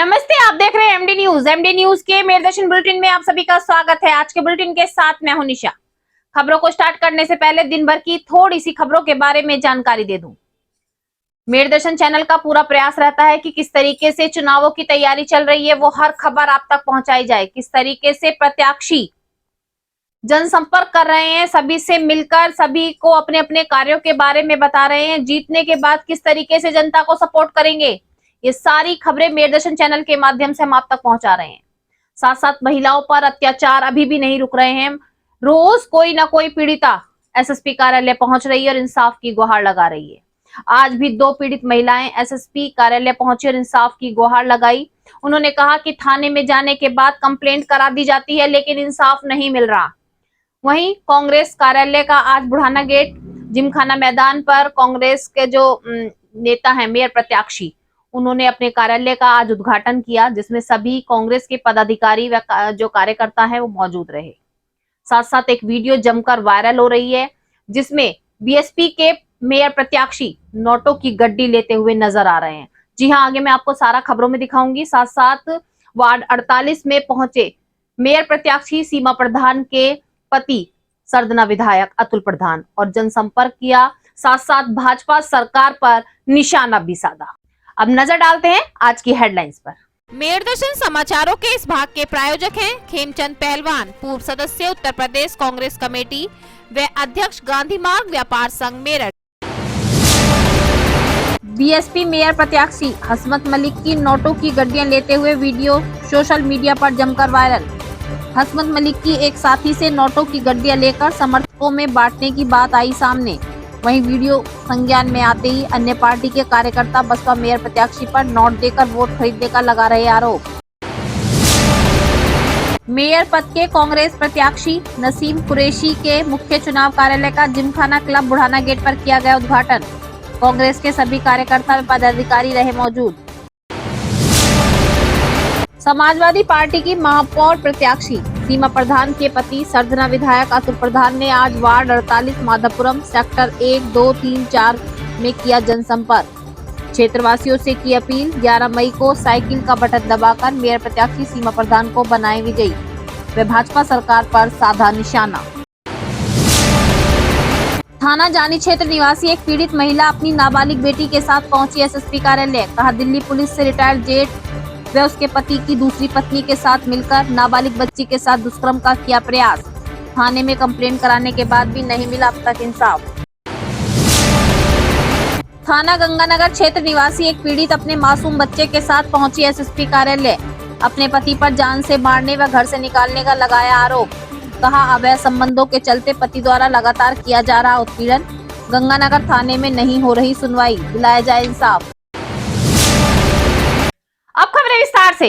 नमस्ते, आप देख रहे हैं एमडी न्यूज। एमडी न्यूज के मेरदर्शन बुलेटिन में आप सभी का स्वागत है। आज के बुलेटिन के साथ मैं हूं निशा। खबरों को स्टार्ट करने से पहले दिन भर की थोड़ी सी खबरों के बारे में जानकारी दे दूं। मेरदर्शन चैनल का पूरा प्रयास रहता है कि किस तरीके से चुनावों की तैयारी चल रही है वो हर खबर आप तक पहुंचाई जाए। किस तरीके से प्रत्याशी जनसंपर्क कर रहे हैं, सभी से मिलकर सभी को अपने अपने कार्यों के बारे में बता रहे हैं। जीतने के बाद किस तरीके से जनता को सपोर्ट करेंगे, ये सारी खबरें मेरदर्शन चैनल के माध्यम से हम आप तक पहुंचा रहे हैं। साथ साथ महिलाओं पर अत्याचार अभी भी नहीं रुक रहे हैं। रोज कोई ना कोई पीड़िता एसएसपी कार्यालय पहुंच रही है और इंसाफ की गुहार लगा रही है। आज भी 2 पीड़ित महिलाएं एसएसपी कार्यालय पहुंची और इंसाफ की गुहार लगाई। उन्होंने कहा कि थाने में जाने के बाद कंप्लेंट करा दी जाती है लेकिन इंसाफ नहीं मिल रहा। वहीं कांग्रेस कार्यालय का आज बुढ़ाना गेट जिमखाना मैदान पर कांग्रेस के जो नेता हैं मेयर प्रत्याशी, उन्होंने अपने कार्यालय का आज उद्घाटन किया, जिसमें सभी कांग्रेस के पदाधिकारी व जो कार्यकर्ता हैं वो मौजूद रहे। साथ साथ एक वीडियो जमकर वायरल हो रही है जिसमें बीएसपी के मेयर प्रत्याशी नोटों की गड्डी लेते हुए नजर आ रहे हैं। जी हां, आगे मैं आपको सारा खबरों में दिखाऊंगी। साथ साथ वार्ड 48 में पहुंचे मेयर प्रत्याशी सीमा प्रधान के पति सरदना विधायक अतुल प्रधान और जनसंपर्क किया। साथ साथ भाजपा सरकार पर निशाना भी साधा। अब नजर डालते हैं आज की हेडलाइंस पर। मेरदर्शन समाचारों के इस भाग के प्रायोजक हैं खेमचंद पहलवान, पूर्व सदस्य उत्तर प्रदेश कांग्रेस कमेटी व अध्यक्ष गांधी मार्ग व्यापार संघ मेरठ। बीएसपी मेयर प्रत्याशी हसमत मलिक की नोटों की गड्डियां लेते हुए वीडियो सोशल मीडिया पर जमकर वायरल। हसमत मलिक की एक साथी से नोटों की गड्डियां लेकर समर्थकों में बांटने की बात आई सामने। वहीं वीडियो संज्ञान में आते ही अन्य पार्टी के कार्यकर्ता बसपा मेयर प्रत्याशी पर नोट देकर वोट खरीदने का लगा रहे आरोप। मेयर पद के कांग्रेस प्रत्याशी नसीम कुरैशी के मुख्य चुनाव कार्यालय का जिमखाना क्लब बुढ़ाना गेट पर किया गया उद्घाटन। कांग्रेस के सभी कार्यकर्ता व पदाधिकारी रहे मौजूद। समाजवादी पार्टी की महापौर प्रत्याशी सीमा प्रधान के पति सरदना विधायक अतुल प्रधान ने आज वार्ड 48 माधवपुरम सेक्टर 1, 2, 3, 4 में किया जनसंपर्क। क्षेत्रवासियों से की अपील, 11 मई को साइकिल का बटन दबाकर मेयर प्रत्याशी सीमा प्रधान को बनाए विजयी व भाजपा सरकार पर साधा निशाना। थाना जानी क्षेत्र निवासी एक पीड़ित महिला अपनी नाबालिग बेटी के साथ पहुंची एसएसपी कार्यालय। कहा, दिल्ली पुलिस से रिटायर्ड जेठ वे उसके पति की दूसरी पत्नी के साथ मिलकर नाबालिग बच्ची के साथ दुष्कर्म का किया प्रयास। थाने में कंप्लेंट कराने के बाद भी नहीं मिला अब तक इंसाफ। थाना गंगानगर क्षेत्र निवासी एक पीड़ित अपने मासूम बच्चे के साथ पहुंची एसएसपी कार्यालय। अपने पति पर जान से मारने व घर से निकालने का लगाया आरोप। कहा, अवैध संबंधों के चलते पति द्वारा लगातार किया जा रहा उत्पीड़न। गंगानगर थाने में नहीं हो रही सुनवाई, दिलाया जाए इंसाफ। अब खबरें विस्तार से।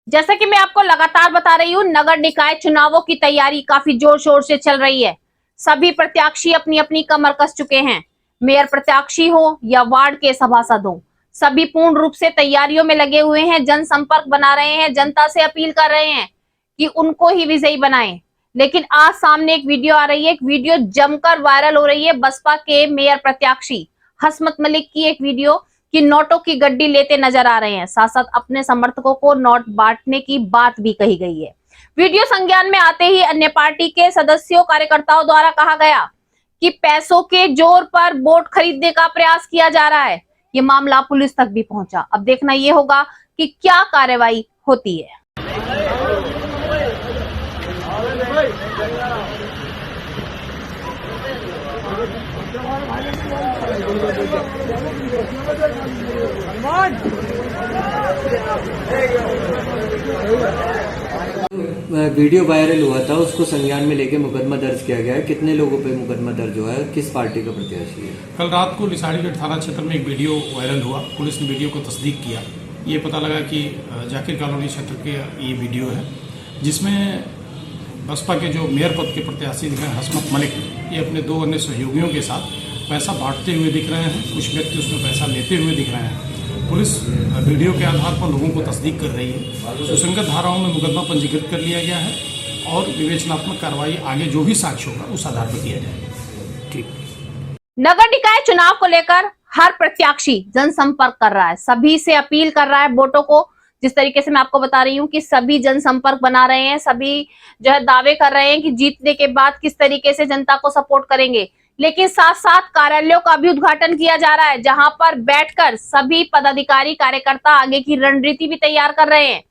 जैसा कि मैं आपको लगातार बता रही हूँ, नगर निकाय चुनावों की तैयारी काफी जोर शोर से चल रही है। सभी प्रत्याशी अपनी अपनी कमर कस चुके हैं। मेयर प्रत्याशी हो या वार्ड के सभासद हो, सभी पूर्ण रूप से तैयारियों में लगे हुए हैं। जनसंपर्क बना रहे हैं, जनता से अपील कर रहे हैं कि उनको ही विजयी बनाएं। लेकिन आज सामने एक वीडियो आ रही है, एक वीडियो जमकर वायरल हो रही है। बसपा के मेयर प्रत्याशी हसमत मलिक की एक वीडियो कि नोटों की गड्डी लेते नजर आ रहे हैं। साथ साथ अपने समर्थकों को नोट बांटने की बात भी कही गई है। वीडियो संज्ञान में आते ही अन्य पार्टी के सदस्यों कार्यकर्ताओं द्वारा कहा गया कि पैसों के जोर पर वोट खरीदने का प्रयास किया जा रहा है। ये मामला पुलिस तक भी पहुंचा। अब देखना यह होगा कि क्या कार्रवाई होती है। वीडियो वायरल हुआ था, उसको संज्ञान में लेके मुकदमा दर्ज किया गया है। कितने लोगों पे मुकदमा दर्ज हुआ है, किस पार्टी का प्रत्याशी है? कल रात को लिसाड़ीगढ़ थाना क्षेत्र में एक वीडियो वायरल हुआ। पुलिस ने वीडियो को तस्दीक किया। ये पता लगा कि जाकिर कॉलोनी क्षेत्र के ये वीडियो है जिसमें बसपा के जो मेयर पद के प्रत्याशी हैं हसमत मलिक, ये अपने 2 अन्य सहयोगियों के साथ पैसा बांटते हुए दिख रहे हैं। कुछ व्यक्ति उसमें पैसा लेते हुए दिख रहे हैं। पुलिस वीडियो के आधार पर लोगों को तस्दीक कर रही है। सुसंगत धाराओं में मुकदमा पंजीकृत कर लिया गया है और विवेचनात्मक कार्रवाई आगे जो भी साक्ष्य होगा उस आधार पर किया जाएगा। ठीक। नगर निकाय चुनाव को लेकर हर प्रत्याशी जनसंपर्क कर रहा है, सभी से अपील कर रहा है वोटों को। जिस तरीके से मैं आपको बता रही हूँ कि सभी जनसंपर्क बना रहे हैं, सभी जो है दावे कर रहे हैं कि जीतने के बाद किस तरीके से जनता को सपोर्ट करेंगे। लेकिन साथ साथ कार्यालयों का भी उद्घाटन किया जा रहा है, जहां पर बैठकर सभी पदाधिकारी कार्यकर्ता आगे की रणनीति भी तैयार कर रहे हैं।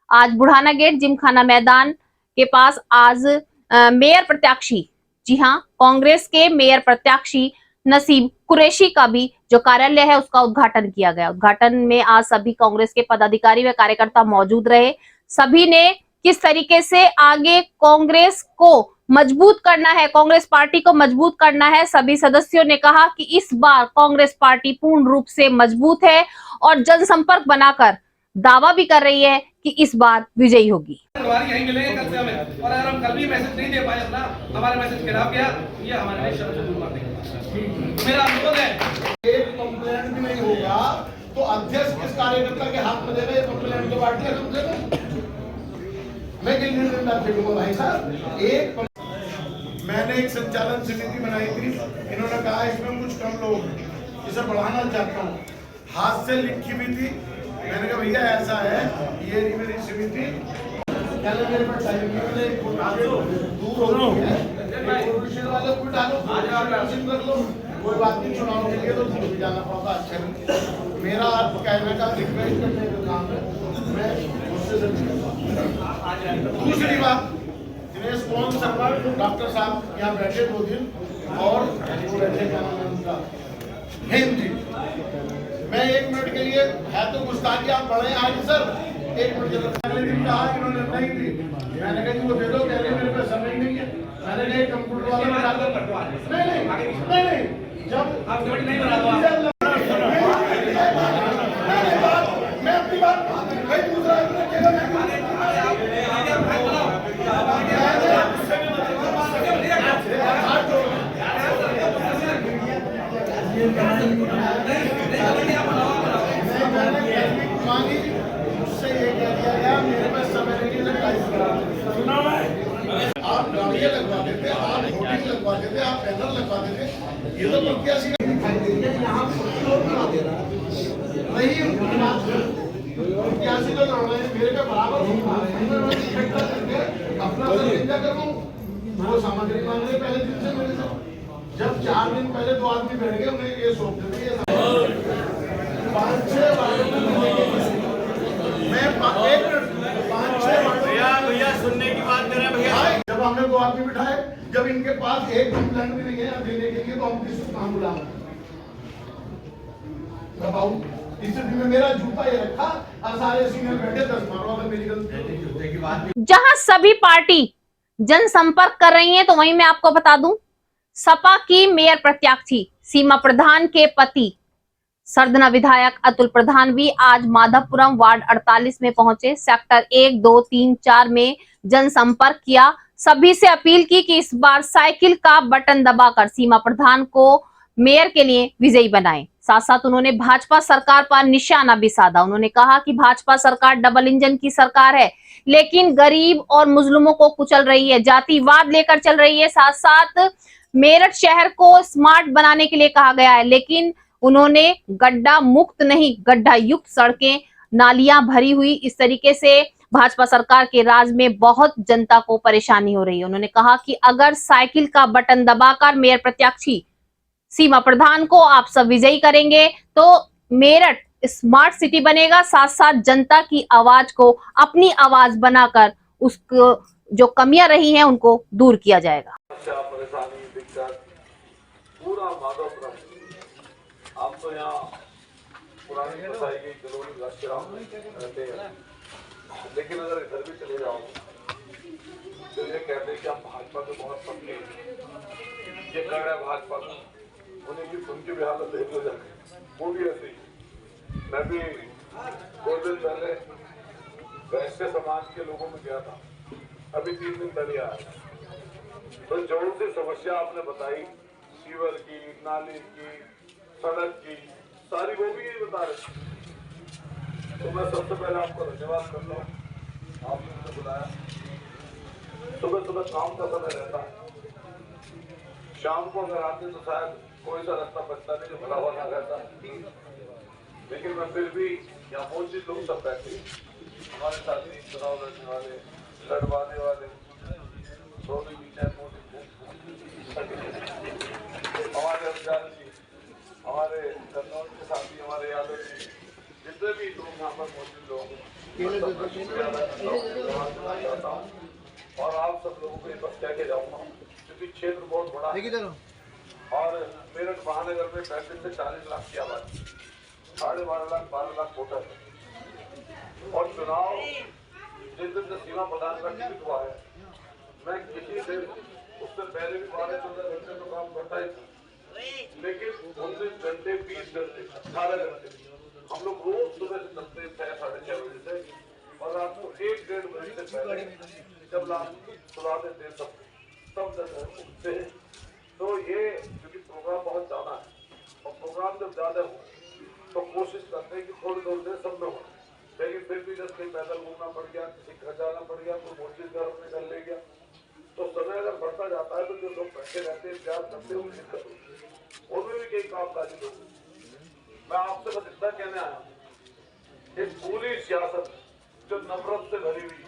आज बुढ़ाना गेट जिमखाना मैदान के पास आज मेयर प्रत्याशी, जी हाँ, कांग्रेस के मेयर प्रत्याशी नसीब कुरैशी का भी जो कार्यालय है उसका उद्घाटन किया गया। उद्घाटन में आज सभी कांग्रेस के पदाधिकारी व कार्यकर्ता मौजूद रहे। सभी ने किस तरीके से आगे कांग्रेस को मजबूत करना है, कांग्रेस पार्टी को मजबूत करना है, सभी सदस्यों ने कहा कि इस बार कांग्रेस पार्टी पूर्ण रूप से मजबूत है और जनसंपर्क बनाकर दावा भी कर रही है कि इस बार विजयी होगी। यहीं मिलेंगे कल से हमें, और अगर हम कल भी मैसेज नहीं दे पाए अपना, हमारे मैसेज खिलाफ गया, ये हमारे लिए शर्त से दूर मार देंगे। मेरा अनुरोध है, एक कंप्लेंट भी नहीं होगा तो अध्यक्ष किस कार्यकर्ता के हाथ में देगा? ये कंप्लेंट तो पार्टी तुमसे मैं किन निर्णय फेंकूंगा भाई साहब? मैंने एक संचालन समिति बनाई थी, इन्होंने कहा इसमें कुछ कम लोग, इसे बढ़ाना चाहता हूँ, हाथ से लिखी भी थी। मैंने कहा भैया ऐसा है, ये मेरी समिति मेरे पास टाइम दूर हो रही है, वाले कोई डालो रख लो, कोई बात नहीं, चुनाव के लिए तो दूर भी जाना पड़ता। अच्छा, मेरा आप कहने का रिक्वेस्ट करने का काम है, मैं उससे दूसरी बात, दिनेश कौन शर्मा डॉक्टर साहब यहाँ बैठे 2 दिन, और वो बैठे क्या नाम है उनका, हिंदी। मैं 1 मिनट के लिए, है तो गुस्ताखी, आप बढ़े आगे सर, 1 मिनट के पहले दिन कहा इन्होंने नहीं दी, मैंने कहा वो दे दो, कह रहे मेरे पास समय नहीं है, मैंने कहा कंप्यूटर वाला बना दो, नहीं जब आप नहीं बना दो, मैं अपनी बात भाई दूसरा मुझसे ये कह दिया गया मेरे पास समय नहीं है, आप गाड़ियाँ लगवा देते, आप होर्डिंग लगवा देते, आप बैनर लगवा देते, ये तो प्रत्याशी दिखाई दे रही है, यहाँ नहीं प्रत्याशी तो लड़ रहे हैं, मेरे पे बराबर इकट्ठा करके अपना सर्वेक्षण करूँ, वो सामग्री मांग रहे पहले दिन से मेरे से, जब 4 दिन पहले 2 आदमी बैठ गए, उन्हें ये सौंप देते, 5-6 भैया सुनने की बात करें भैया, जब हमने 2 आदमी बिठाए, जब इनके पास एक कंप्लेंट भी नहीं है देने के लिए, तो हम किस काम बुलाएं? बताओ, इस स्थिति में मेरा जूता ये रखा और सारे सीनियर बैठे 10 मारो, अगर मेरी गलती की बात। जहां सभी पार्टी जनसंपर्क कर रही है, तो वहीं मैं आपको बता दूं, सपा की मेयर प्रत्याशी सीमा प्रधान के पति सरधना विधायक अतुल प्रधान भी आज माधवपुरम वार्ड 48 में पहुंचे। सेक्टर 1, 2, 3, 4 में जनसंपर्क किया, सभी से अपील की कि इस बार साइकिल का बटन दबाकर सीमा प्रधान को मेयर के लिए विजयी बनाएं। साथ साथ उन्होंने भाजपा सरकार पर निशाना भी साधा। उन्होंने कहा कि भाजपा सरकार डबल इंजन की सरकार है, लेकिन गरीब और मुस्लिमों को कुचल रही है, जातिवाद लेकर चल रही है। साथ साथ मेरठ शहर को स्मार्ट बनाने के लिए कहा गया है, लेकिन उन्होंने गड्ढा मुक्त नहीं, गड्ढा युक्त सड़कें, नालियां भरी हुई, इस तरीके से भाजपा सरकार के राज में बहुत जनता को परेशानी हो रही है। उन्होंने कहा कि अगर साइकिल का बटन दबाकर मेयर प्रत्याशी सीमा प्रधान को आप सब विजयी करेंगे तो मेरठ स्मार्ट सिटी बनेगा। साथ साथ जनता की आवाज को अपनी आवाज बनाकर उसको जो कमियां रही हैं उनको दूर किया जाएगा। परेशानी दिक्कत पूरा माधवपुरम, आप तो यहाँ पुरानी बसाई गई कलोनी रहते हैं, लेकिन अगर इधर भी चले जाओ तो ये कहते हैं कि हम भाजपा के बहुत पक्के, ये कह रहा है भाजपा को, उन्हें की सुन के भी हालत देख लो जाके, वो भी ऐसे ही। मैं भी कुछ दिन पहले वैश्य समाज के लोगों में गया था, अभी 3 दिन पहले आया, तो जो सी समस्या आपने बताई, सीवर की, नाली की, सड़क की, सारी वो भी यही बता रहे। तो मैं सबसे पहले आपको धन्यवाद करता हूँ, आपने मुझे बुलाया। सुबह सुबह काम का समय रहता है, शाम को अगर आते तो शायद कोई सा रास्ता बचता नहीं जो भरा हुआ ना रहता। लेकिन मैं फिर भी यहाँ मौजूद लोग सब बैठे, हमारे साथी चुनाव लड़ने वाले, लड़वाने वाले, दोनों हमारे अफजाल जी, हमारे कन्नौज के साथी, हमारे यादव जी, जितने भी लोग यहाँ पर मौजूद लोग, और आप सब लोगों को ये बस कह के जाऊँगा, क्योंकि क्षेत्र बहुत बड़ा है और मेरठ महानगर में 35 से 40 लाख की आबादी, 12.5 लाख 12 लाख वोटर है और चुनाव जिस दिन से सीमा प्रदान का टिकट हुआ है, मैं किसी दिन उससे पहले भी 12-14 घंटे तो काम करता ही था, लेकिन 19 घंटे 20 घंटे 18 घंटे हम लोग रोज सुबह से चलते थे 6:30 बजे से और रात को 1-1.5 बजे से पहले जब रात सुला देते सब उठते हैं। तो ये क्योंकि प्रोग्राम बहुत ज्यादा है और प्रोग्राम जब ज्यादा हो तो कोशिश करते हैं कि थोड़ी देर सब में हो, लेकिन फिर भी जब कहीं पैदल घूमना पड़ गया, किसी घर जाना पड़ गया, तो मस्जिद घर अपने घर ले गया, तो समय अगर बढ़ता जाता है तो जो लोग बैठे रहते हैं प्यार करते हैं उनकी दिक्कत होती है, उनमें भी कई काम काजी लोग। मैं आपसे बस इतना कहने आया, एक पूरी सियासत जो नफरत से भरी हुई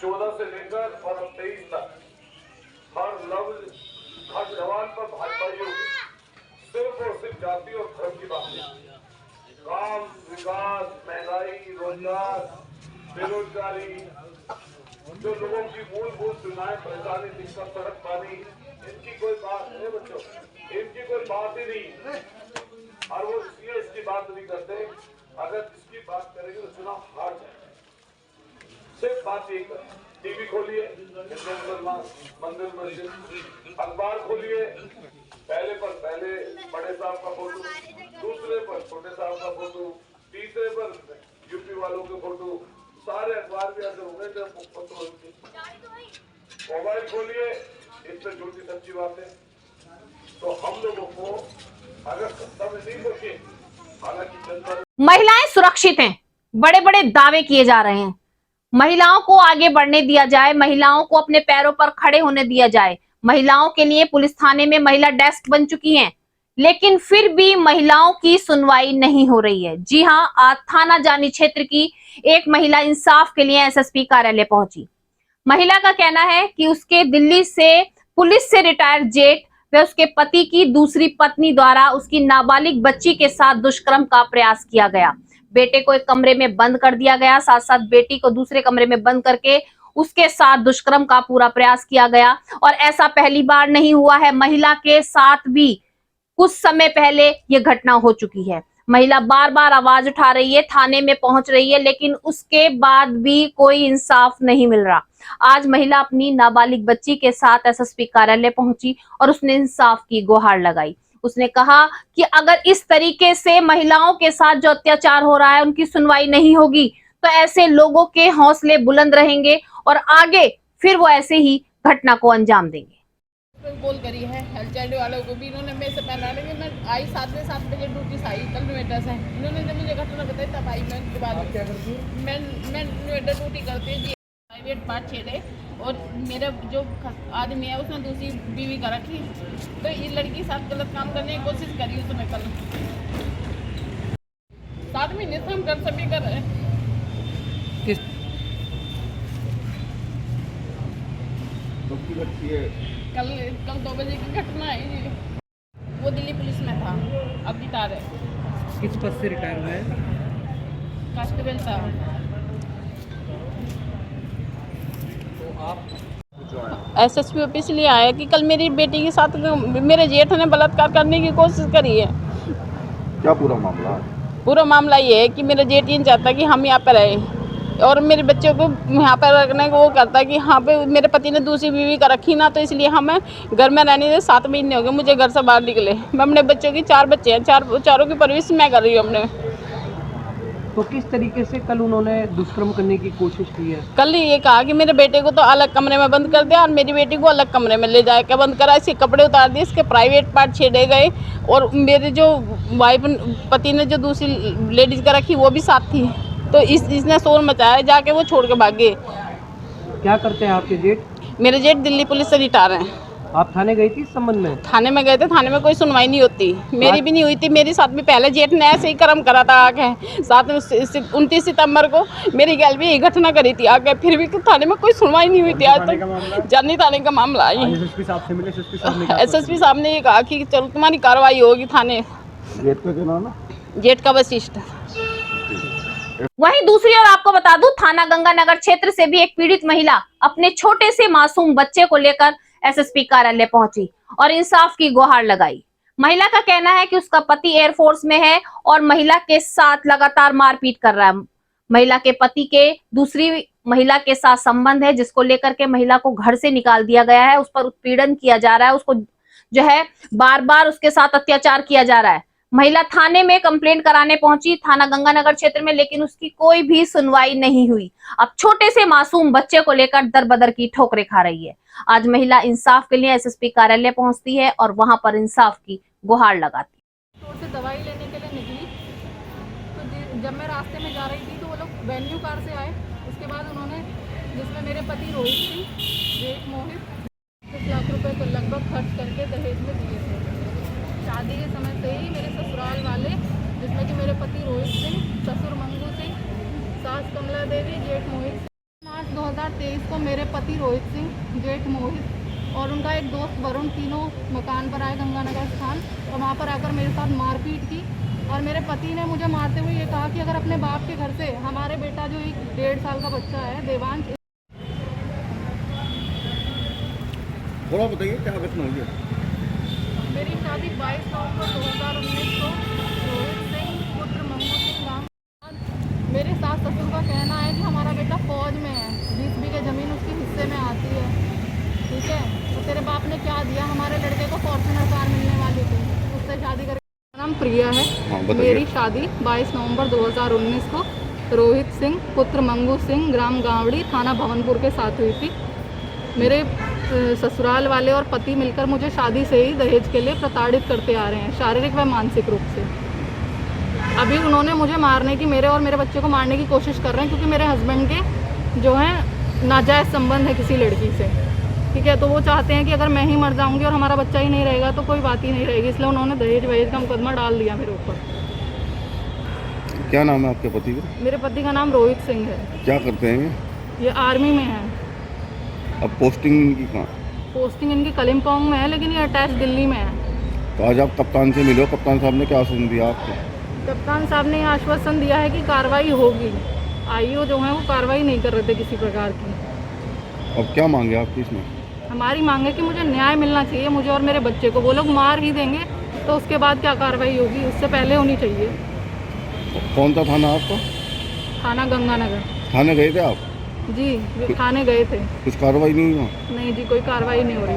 14 से लेकर और अब 23 तक हर लफ्ज हर जवान पर भाजपाइयों सिर्फ और सिर्फ जाति और धर्म की बात है। काम, विकास, महंगाई, रोजगार, बेरोजगारी, जो लोगों की मूलभूत सुविधाएं, परेशानी, दिक्कत, सड़क, पानी, इनकी कोई बात नहीं बच्चों, इनकी कोई बात ही नहीं। और वो इसलिए इसकी बात नहीं करते, अगर इसकी बात करेंगे तो चुनाव हार जाए। सिर्फ बात यही कर, टीवी खोलिए, हिंदू मुसलमान, मंदिर मस्जिद, अखबार खोलिए, पहले पर पहले बड़े साहब का फोटो, दूसरे पर छोटे साहब का फोटो, तीसरे पर यूपी वालों के फोटो, सारे अखबार भी ऐसे हो गए जब मोबाइल खोलिए, इसमें झूठी सच्ची बातें। तो हम लोगों को अगर सत्ता में नहीं पहुंचे, हालांकि जनता महिलाएं सुरक्षित हैं, बड़े बड़े दावे किए जा रहे हैं, महिलाओं को आगे बढ़ने दिया जाए, महिलाओं को अपने पैरों पर खड़े होने दिया जाए। महिलाओं के लिए पुलिस थाने में महिला डेस्क बन चुकी हैं, लेकिन फिर भी महिलाओं की सुनवाई नहीं हो रही है। जी हां, आज थाना जानी क्षेत्र की एक महिला इंसाफ के लिए एसएसपी कार्यालय पहुंची। महिला का कहना है कि उसके दिल्ली से पुलिस से रिटायर्ड जेठ व उसके पति की दूसरी पत्नी द्वारा उसकी नाबालिग बच्ची के साथ दुष्कर्म का प्रयास किया गया। बेटे को एक कमरे में बंद कर दिया गया, साथ साथ बेटी को दूसरे कमरे में बंद करके उसके साथ दुष्कर्म का पूरा प्रयास किया गया। और ऐसा पहली बार नहीं हुआ है, महिला के साथ भी कुछ समय पहले ये घटना हो चुकी है। महिला बार बार आवाज उठा रही है, थाने में पहुंच रही है, लेकिन उसके बाद भी कोई इंसाफ नहीं मिल रहा। आज महिला अपनी नाबालिग बच्ची के साथ एसएसपी कार्यालय पहुंची और उसने इंसाफ की गुहार लगाई। उसने कहा कि अगर इस तरीके से महिलाओं के साथ जो अत्याचार हो रहा है उनकी सुनवाई नहीं होगी तो ऐसे लोगों के हौसले बुलंद रहेंगे और आगे फिर वो ऐसे ही घटना को अंजाम देंगे। कॉल करी है हेल्थ चाइल्ड वालों को भी, इन्होंने मेरे से पहले कि मैं आई 7 बजे ड्यूटी से आई कल नोएडा से। इन्होंने जब मुझे घटना बताई तब आई मैं उसके बाद मैं नोएडा ड्यूटी करती हूँ, प्राइवेट पार्ट 6 है और मेरा जो आदमी है उसने दूसरी बीवी का रखी, तो ये लड़की साथ गलत काम करने की कोशिश करी उसने कल। 7 महीने से हम कर सभी कर रहे हैं। कल 2 बजे की घटना है जी। वो दिल्ली पुलिस में था, अब रिटायर है। किस पद से रिटायर हुआ है? कांस्टेबल था। एसएसपी ऑफिस लिए आया कि कल मेरी बेटी के साथ मेरे जेठ ने बलात्कार करने की कोशिश करी है। क्या पूरा मामला है? पूरा मामला ये है कि मेरा जेठ ये नहीं चाहता कि हम यहाँ पर रहे और मेरे बच्चों को यहाँ पर रखने को वो करता है कि यहाँ पे मेरे पति ने दूसरी बीवी का रखी ना, तो इसलिए हमें घर में रहने दे। 7 महीने हो गए मुझे घर से बाहर निकले। मैं अपने बच्चों की 4 बच्चे हैं, चारों की परवरिश मैं कर रही हूँ अपने। तो किस तरीके से कल उन्होंने दुष्कर्म करने की कोशिश की है? कल ये कहा कि मेरे बेटे को तो अलग कमरे में बंद कर दिया और मेरी बेटी को अलग कमरे में ले जाकर बंद करा, इसके कपड़े उतार दिए, इसके प्राइवेट पार्ट छेड़े गए और मेरे जो वाइफ पति ने जो दूसरी लेडीज का रखी वो भी साथ थी। तो इसने शोर मचाया, जाके वो छोड़ के भाग गए। क्या करते हैं आपके जेठ? मेरे जेठ दिल्ली पुलिस से रिटायर हैं। आप थाने गई थी इस संबंध में? थाने में गए थे, थाने में कोई सुनवाई नहीं होती, मेरी भी नहीं हुई थी। मेरे साथ भी पहले जेठ ने ऐसे ही कर्म करा था आके, साथ में 29 सितंबर को मेरी गैल भी यही घटना करी थी आके, फिर भी थाने में कोई सुनवाई नहीं हुई थी आज तक। जानी थाने का मामला है। एसएसपी साहब से मिले, एसएसपी साहब ने ये कहा कि चलो तुम्हारी कार्रवाई होगी थाने। गेट पे क्या नाम है? जेठ का वशिष्ठ। वहीं दूसरी ओर आपको बता दूं, थाना गंगानगर क्षेत्र से भी एक पीड़ित महिला अपने छोटे से मासूम बच्चे को लेकर एसएसपी कार्यालय पहुंची और इंसाफ की गुहार लगाई। महिला का कहना है कि उसका पति एयरफोर्स में है और महिला के साथ लगातार मारपीट कर रहा है। महिला के पति के दूसरी महिला के साथ संबंध है, जिसको लेकर के महिला को घर से निकाल दिया गया है। उस पर उत्पीड़न किया जा रहा है, उसको जो है बार बार उसके साथ अत्याचार किया जा रहा है। महिला थाने में कंप्लेंट कराने पहुंची, थाना गंगानगर क्षेत्र में, लेकिन उसकी कोई भी सुनवाई नहीं हुई। अब छोटे से मासूम बच्चे को लेकर दर-बदर की ठोकरें खा रही है। आज महिला इंसाफ के लिए एसएसपी कार्यालय पहुंचती है और वहां पर इंसाफ की गुहार लगाती है। स्टोर से दवाई लेने के लिए निकली तो जब मैं रास्ते में जा रही थी तो वो लोग वेन्यू कार से आए। उसके बाद उन्होंने, जिसमें मेरे पति रोहित सिंह, जेठ मोहित 10 लाख रुपए को लगभग खर्च करके दहेज में दिए थे। शादी के समय से ही मेरे ससुराल वाले, जिसमें कि मेरे पति रोहित सिंह, ससुर मंगू सिंह, सास कमला देवी, जेठ मोहित। मार्च 2023 को मेरे पति रोहित सिंह, जेठ मोहित और उनका एक दोस्त वरुण, तीनों मकान पर आए गंगानगर स्थान, और वहाँ पर आकर मेरे साथ मारपीट की। और मेरे पति ने मुझे मारते हुए ये कहा कि अगर अपने बाप के घर से हमारे बेटा, जो एक 1.5 साल का बच्चा है देवांश। थोड़ा बताइए क्या घटना हुई है? मेरी शादी 22 नवंबर 2019 को रोहित सिंह पुत्र मंगू सिंह नाम। मेरे सास ससुर का कहना है कि हमारा बेटा फौज में है, 20 बीघे जमीन उसके हिस्से में आती है, ठीक है। तो तेरे बाप ने क्या दिया? हमारे लड़के को फॉर्च्यूनर कार मिलने वाली थी, उससे शादी कर। मेरा नाम प्रिया है। मेरी शादी 22 नवंबर 2019 को रोहित सिंह पुत्र मंगू सिंह, ग्राम गावड़ी, थाना भवनपुर के साथ हुई थी। मेरे ससुराल वाले और पति मिलकर मुझे शादी से ही दहेज के लिए प्रताड़ित करते आ रहे हैं, शारीरिक व मानसिक रूप से। अभी उन्होंने मुझे मारने की, मेरे और मेरे बच्चे को मारने की कोशिश कर रहे हैं, क्योंकि मेरे हस्बैंड के जो है नाजायज़ संबंध है किसी लड़की से, ठीक है। तो वो चाहते हैं कि अगर मैं ही मर जाऊंगी और हमारा बच्चा ही नहीं रहेगा तो कोई बात ही नहीं रहेगी, इसलिए उन्होंने दहेज वहेज का मुकदमा डाल दिया मेरे ऊपर। क्या नाम है आपके पति का? मेरे पति का नाम रोहित सिंह है। क्या करते हैं ये आर्मी में है। अब पोस्टिंग इनकी कहाँ? पोस्टिंग इनकी कलिम्पोंग में है, लेकिन ये अटैच दिल्ली में है। तो आज आप कप्तान से मिलो, कप्तान साहब ने क्या आश्वासन दिया आपको? कप्तान साहब ने आश्वासन दिया है कि कार्रवाई होगी। आईओ जो है वो कार्रवाई नहीं कर रहे थे किसी प्रकार की। अब क्या मांगे आप इसमें? हमारी मांग है कि मुझे न्याय मिलना चाहिए, मुझे और मेरे बच्चे को। वो लोग मार ही देंगे तो उसके बाद क्या कार्रवाई होगी, उससे पहले होनी चाहिए। कौन सा थाना आपका? थाना गंगानगर। थाने गए थे आप? जी थाने गए थे। कुछ कार्रवाई नहीं हुआ? नहीं जी, कोई कार्रवाई नहीं हो रही।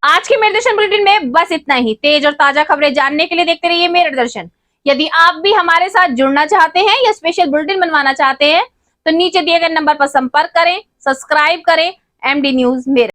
आज के मेरे दर्शन बुलेटिन में बस इतना ही। तेज और ताजा खबरें जानने के लिए देखते रहिए मेरे दर्शन। यदि आप भी हमारे साथ जुड़ना चाहते हैं या स्पेशल बुलेटिन बनवाना चाहते हैं तो नीचे दिए गए नंबर पर संपर्क करें, सब्सक्राइब करें। MD news Meerut.